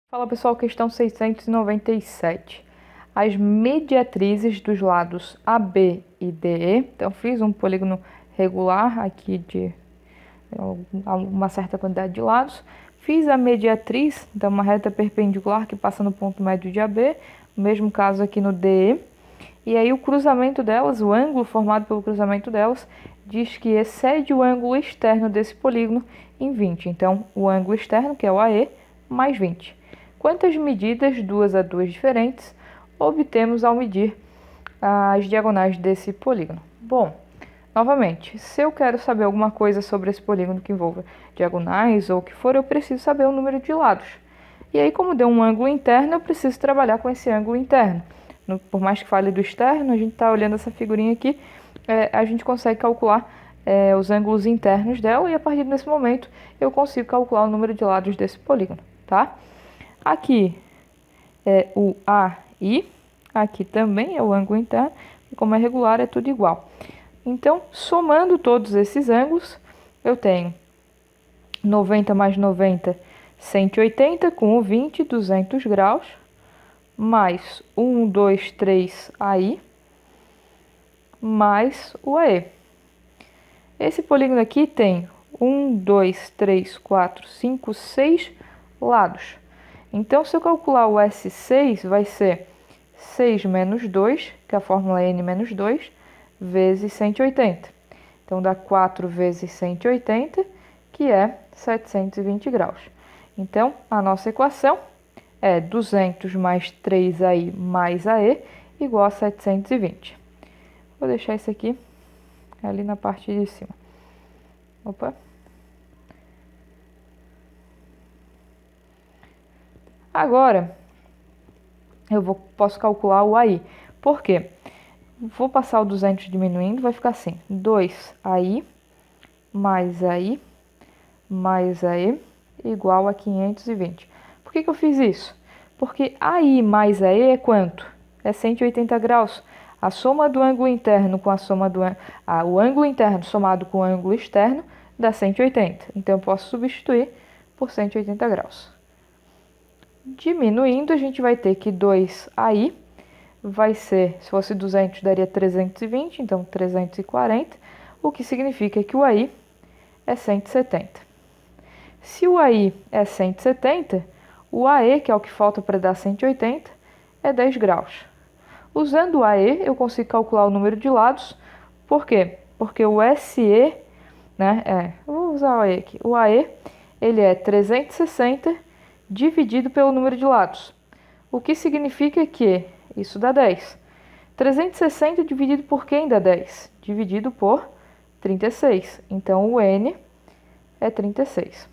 Fala pessoal, questão 697. As mediatrizes dos lados AB e DE. Então, fiz um polígono regular aqui de uma certa quantidade de lados. Fiz a mediatriz, então uma reta perpendicular que passa no ponto médio de AB. No mesmo caso aqui no DE. E aí o cruzamento delas, o ângulo formado pelo cruzamento delas, diz que excede o ângulo externo desse polígono em 20. Então, o ângulo externo, que é o AE, mais 20. Quantas medidas, duas a duas diferentes, obtemos ao medir as diagonais desse polígono? Bom, novamente, se eu quero saber alguma coisa sobre esse polígono que envolva diagonais ou o que for, eu preciso saber o número de lados. E aí, como deu um ângulo interno, eu preciso trabalhar com esse ângulo interno. Por mais que fale do externo, a gente está olhando essa figurinha aqui, a gente consegue calcular os ângulos internos dela e a partir desse momento eu consigo calcular o número de lados desse polígono, tá? Aqui é o AI, aqui também é o ângulo interno, e como é regular é tudo igual. Então, somando todos esses ângulos, eu tenho 90 mais 90, 180, com o 20, 200 graus, mais 1, 2, 3 AI, mais o AE. Esse polígono aqui tem 1, 2, 3, 4, 5, 6 lados. Então, se eu calcular o S6, vai ser 6 menos 2, que a fórmula é N menos 2, vezes 180. Então, dá 4 vezes 180, que é 720 graus. Então, a nossa equação é 200 mais 3AI mais AE igual a 720. Vou deixar isso aqui ali na parte de cima. Opa! Agora, posso calcular o AI. Por quê? Vou passar o 200 diminuindo, vai ficar assim. 2AI mais AI mais AE igual a 520. Por que eu fiz isso? Porque AI mais AE é quanto? É 180 graus. A soma do ângulo interno com a soma do o ângulo interno somado com o ângulo externo dá 180. Então, eu posso substituir por 180 graus. Diminuindo, a gente vai ter que 2AI vai ser, se fosse 200, daria 320, então 340, o que significa que o AI é 170. Se o AI é 170, o AE, que é o que falta para dar 180, é 10 graus. Usando o AE, eu consigo calcular o número de lados. Por quê? Porque o SE, vou usar o AE aqui. O AE, ele é 360 dividido pelo número de lados. O que significa que isso dá 10. 360 dividido por quem dá 10? Dividido por 36. Então, o N é 36.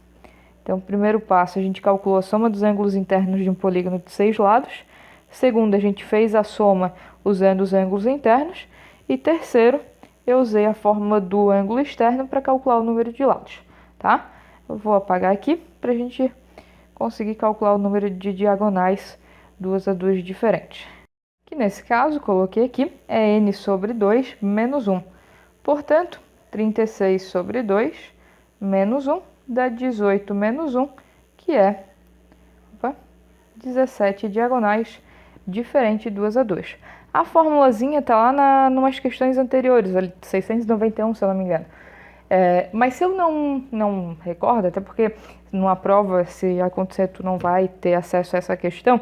Então, primeiro passo, a gente calculou a soma dos ângulos internos de um polígono de 6 lados. Segundo, a gente fez a soma usando os ângulos internos. E terceiro, eu usei a fórmula do ângulo externo para calcular o número de lados, tá? Eu vou apagar aqui para a gente conseguir calcular o número de diagonais duas a duas diferentes. Que nesse caso, coloquei aqui, é N sobre 2 menos 1. Portanto, 36 sobre 2 menos 1 dá 18 menos 1, que é 17 diagonais diferente duas a duas. A formulazinha tá lá numas questões anteriores, ali 691, se eu não me engano. Mas se eu não recordo, até porque numa prova, se acontecer, tu não vai ter acesso a essa questão,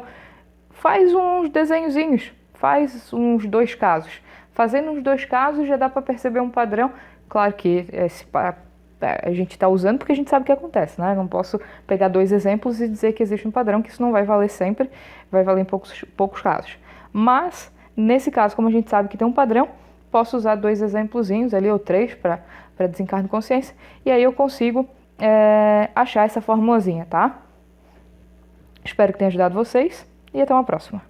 faz uns desenhozinhos, faz uns 2 casos. Fazendo uns 2 casos já dá para perceber um padrão. Claro que a gente está usando porque a gente sabe o que acontece, né? Eu não posso pegar 2 exemplos e dizer que existe um padrão, que isso não vai valer sempre, vai valer em poucos casos. Mas, nesse caso, como a gente sabe que tem um padrão, posso usar 2 exemplozinhos ali, ou 3, para desencargo de consciência, e aí eu consigo achar essa formulazinha, tá? Espero que tenha ajudado vocês, e até uma próxima.